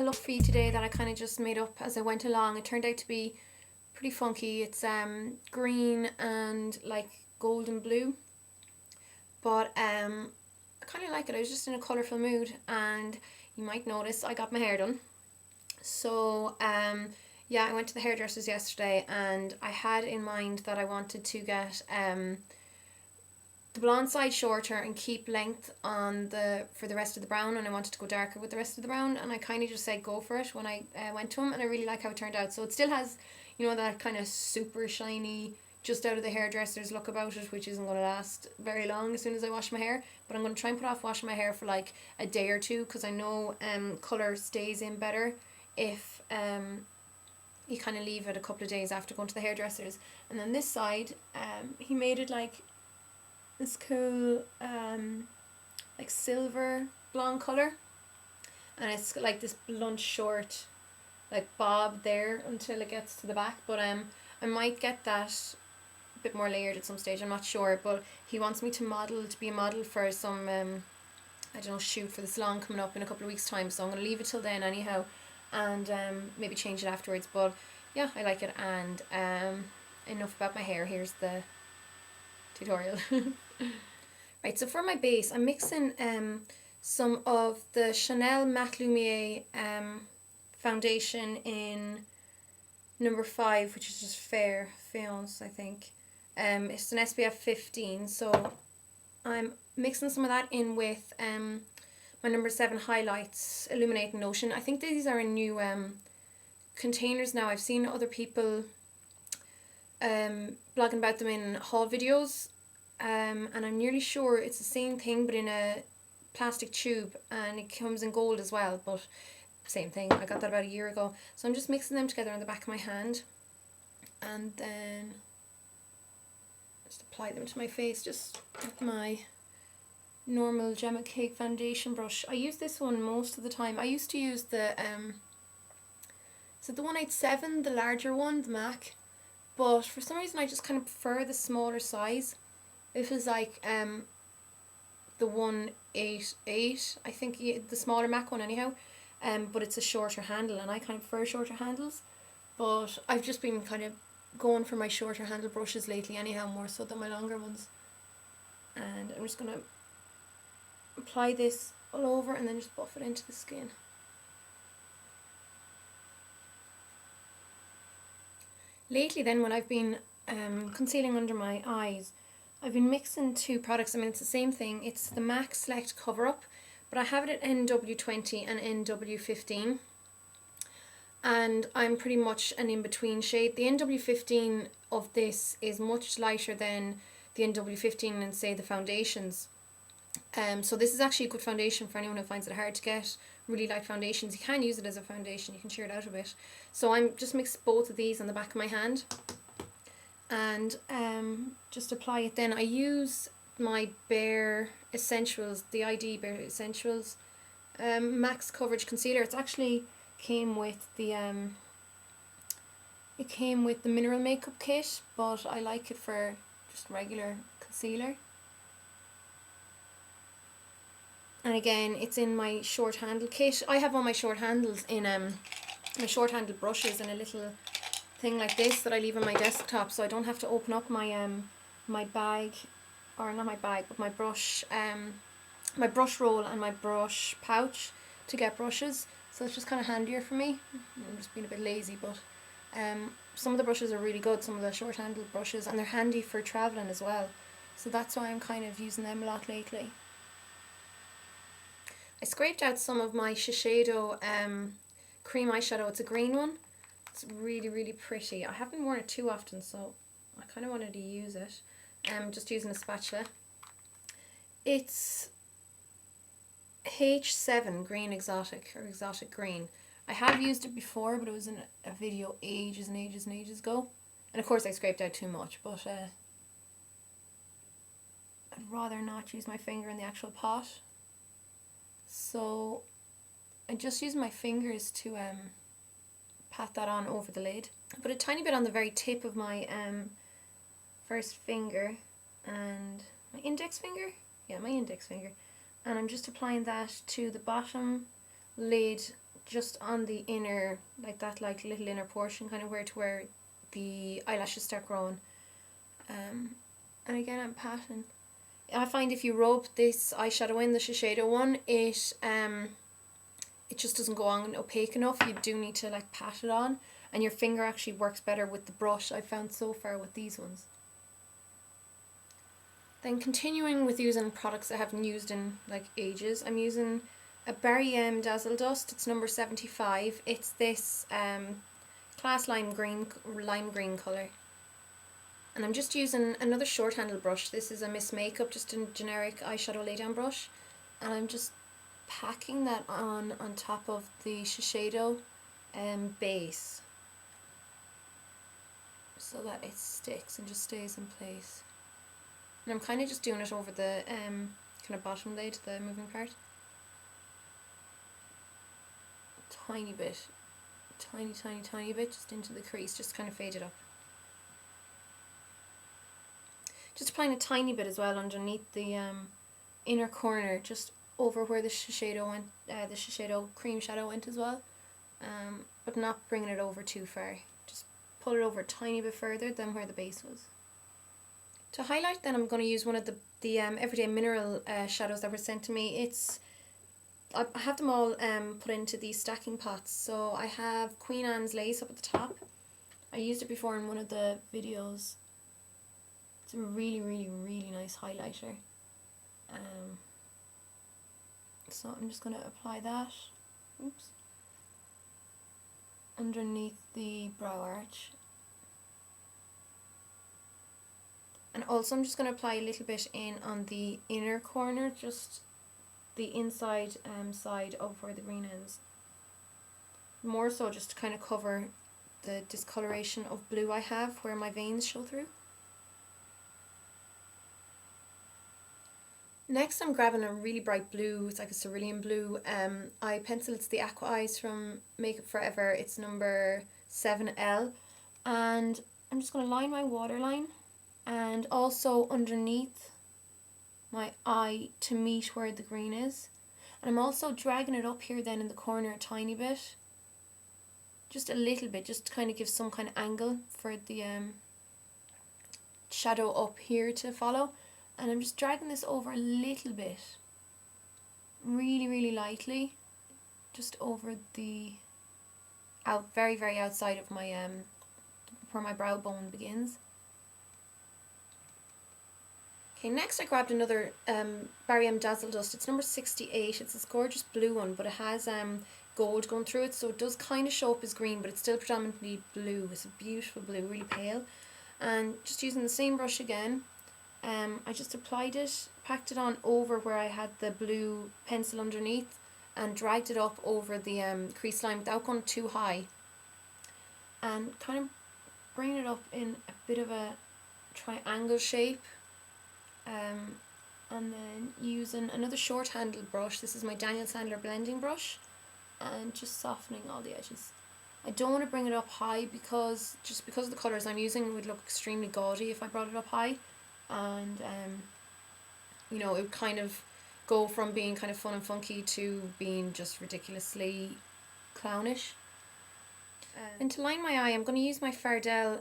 look for you today that I kind of just made up as I went along. It turned out to be pretty funky. It's green and like golden blue, but I kind of like it. I was just in a colourful mood, and you might notice I got my hair done. So yeah, I went to the hairdressers yesterday, and I had in mind that I wanted to get the blonde side shorter and keep length on for the rest of the brown, and I wanted to go darker with the rest of the brown, and I kind of just said go for it when I went to him, and I really like how it turned out. So it still has, you know, that kind of super shiny, just out of the hairdresser's look about it, which isn't going to last very long as soon as I wash my hair, but I'm going to try and put off washing my hair for like a day or two, because I know colour stays in better if you kind of leave it a couple of days after going to the hairdressers. And then this side, he made it like this cool like silver blonde colour, and it's like this blunt short like bob there until it gets to the back, but I might get that a bit more layered at some stage, I'm not sure. But he wants me to be a model for some I don't know, shoot for the salon coming up in a couple of weeks time, so I'm going to leave it till then anyhow, and maybe change it afterwards. But yeah, I like it. And enough about my hair, here's the tutorial. Right, so for my base, I'm mixing some of the Chanel Matte Lumiere foundation in number 5, which is just Fair Faience, I think. It's an SPF 15, so I'm mixing some of that in with my number 7 Highlights Illuminating Lotion. I think these are in new containers now. I've seen other people blogging about them in haul videos, and I'm nearly sure it's the same thing but in a plastic tube, and it comes in gold as well, but same thing. I got that about a year ago. So I'm just mixing them together on the back of my hand, and then just apply them to my face just with my normal Gemma Cake foundation brush. I use this one most of the time. I used to use the is it the 187, the larger one, the MAC, but for some reason I just kind of prefer the smaller size. This is like the 188, I think, the smaller MAC one anyhow, but it's a shorter handle, and I kind of prefer shorter handles. But I've just been kind of going for my shorter handle brushes lately anyhow, more so than my longer ones. And I'm just going to apply this all over and then just buff it into the skin. Lately then, when I've been concealing under my eyes, I've been mixing 2 products. I mean, it's the same thing. It's the MAC Select Cover Up, but I have it at NW20 and NW15. And I'm pretty much an in-between shade. The NW15 of this is much lighter than the NW15 in, say, the foundations. So this is actually a good foundation for anyone who finds it hard to get really light foundations. You can use it as a foundation, you can sheer it out a bit. So I'm just mixed both of these on the back of my hand, and just apply it. Then I use my Bare Essentials, the ID Bare Essentials Max Coverage Concealer. It's actually came with the mineral makeup kit, but I like it for just regular concealer. And again, it's in my short handle kit. I have all my short handles in my short handle brushes in a little thing like this that I leave on my desktop, so I don't have to open up my my bag, or not my bag, but my brush roll and my brush pouch to get brushes. So it's just kind of handier for me. I'm just being a bit lazy, but some of the brushes are really good, some of the short handle brushes, and they're handy for travelling as well. So that's why I'm kind of using them a lot lately. I scraped out some of my Shiseido cream eyeshadow. It's a green one. It's really, really pretty. I haven't worn it too often, so I kind of wanted to use it. Just using a spatula. It's H7 Green Exotic, or Exotic Green. I have used it before, but it was in a video ages and ages and ages ago. And of course I scraped out too much, but I'd rather not use my finger in the actual pot. So I just use my fingers to pat that on over the lid. I put a tiny bit on the very tip of my first finger and my index finger. Yeah, my index finger. And I'm just applying that to the bottom lid just on the inner, like that like little inner portion, kind of where the eyelashes start growing. And again, I'm patting. I find if you rub this eyeshadow in, the Shiseido one, it just doesn't go on opaque enough. You do need to like pat it on, and your finger actually works better with the brush, I've found so far with these ones. Then continuing with using products I haven't used in like ages, I'm using a Barry M Dazzle Dust. It's number 75. It's this class lime green colour. And I'm just using another short handle brush. This is a LetzMakeup, just a generic eyeshadow laydown brush. And I'm just packing that on top of the Shiseido base, so that it sticks and just stays in place. And I'm kind of just doing it over the kind of bottom lid, the moving part. Tiny bit. Tiny bit, just into the crease, just kind of fade it up. Just applying a tiny bit as well underneath the inner corner, just over where the Shiseido went, the Shiseido cream shadow went as well, but not bringing it over too far. Just pull it over a tiny bit further than where the base was. To highlight, then I'm going to use one of the Everyday Mineral shadows that were sent to me. I have them all put into these stacking pots. So I have Queen Anne's Lace up at the top. I used it before in one of the videos. It's a really nice highlighter. So I'm just going to apply that underneath the brow arch. And also I'm just going to apply a little bit in on the inner corner, just the inside side of where the green ends. More so just to kind of cover the discoloration of blue I have where my veins show through. Next I'm grabbing a really bright blue, it's like a cerulean blue eye pencil. It's the Aqua Eyes from Makeup Forever. It's number 7L. And I'm just going to line my waterline and also underneath my eye to meet where the green is. And I'm also dragging it up here then in the corner a tiny bit. Just a little bit, just to kind of give some kind of angle for the shadow up here to follow. And I'm just dragging this over a little bit, really lightly, just over the very outside of my where my brow bone begins. Okay, next I grabbed another Barry M Dazzle Dust. It's number 68. It's this gorgeous blue one, but it has gold going through it, so it does kind of show up as green, but it's still predominantly blue. It's a beautiful blue, really pale. And just using the same brush again, I just applied it, packed it on over where I had the blue pencil underneath, and dragged it up over the crease line without going too high. And kind of bringing it up in a bit of a triangle shape. And then using another short handled brush. This is my Daniel Sandler blending brush, and just softening all the edges. I don't want to bring it up high because of the colours I'm using, it would look extremely gaudy if I brought it up high. And you know, it would kind of go from being kind of fun and funky to being just ridiculously clownish. And to line my eye, I'm going to use my Fardell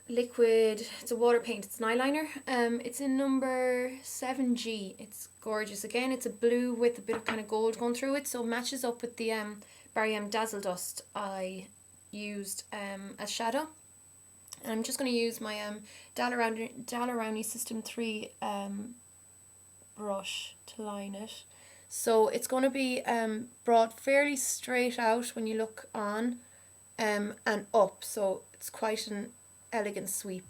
liquid, it's a water paint, it's an eyeliner. It's in number 7G. It's gorgeous. Again, it's a blue with a bit of kind of gold going through it, so it matches up with the Barry M Dazzle Dust I used as shadow. And I'm just going to use my Daler-Rowney System 3 brush to line it. So it's going to be brought fairly straight out when you look on and up, so it's quite an elegant sweep.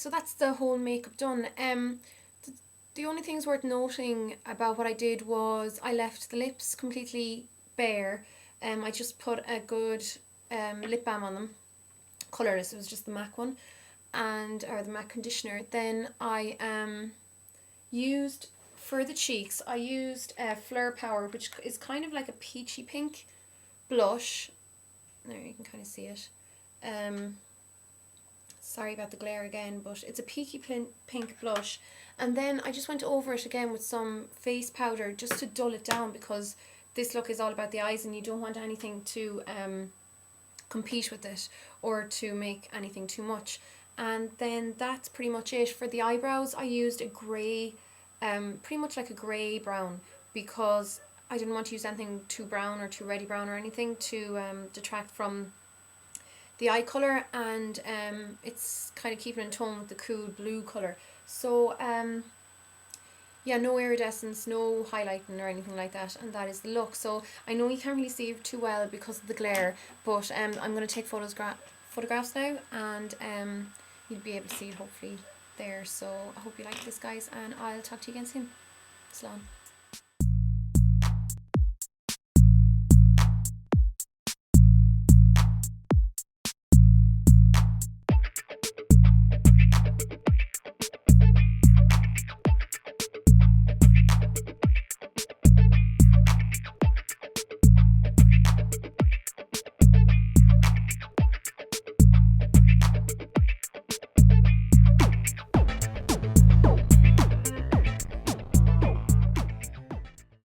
so that's the whole makeup done. The only things worth noting about what I did was I left the lips completely bare. I just put a good lip balm on them, colourless. It was just the MAC one, or the MAC conditioner. Then I used, for the cheeks, I used Fleur Power, which is kind of like a peachy pink blush. There, you can kind of see it. Sorry about the glare again, but it's a peachy pink blush. And then I just went over it again with some face powder just to dull it down, because this look is all about the eyes and you don't want anything to compete with it or to make anything too much. And then that's pretty much it. For the eyebrows, I used a grey, pretty much like a grey brown, because I didn't want to use anything too brown or too reddy brown or anything to detract from the eye colour, and it's kind of keeping in tone with the cool blue colour. So yeah, no iridescence, no highlighting or anything like that, and that is the look. So I know you can't really see it too well because of the glare, but I'm going to take photographs now, and you'll be able to see it hopefully there. So I hope you like this, guys, and I'll talk to you again soon. Slán.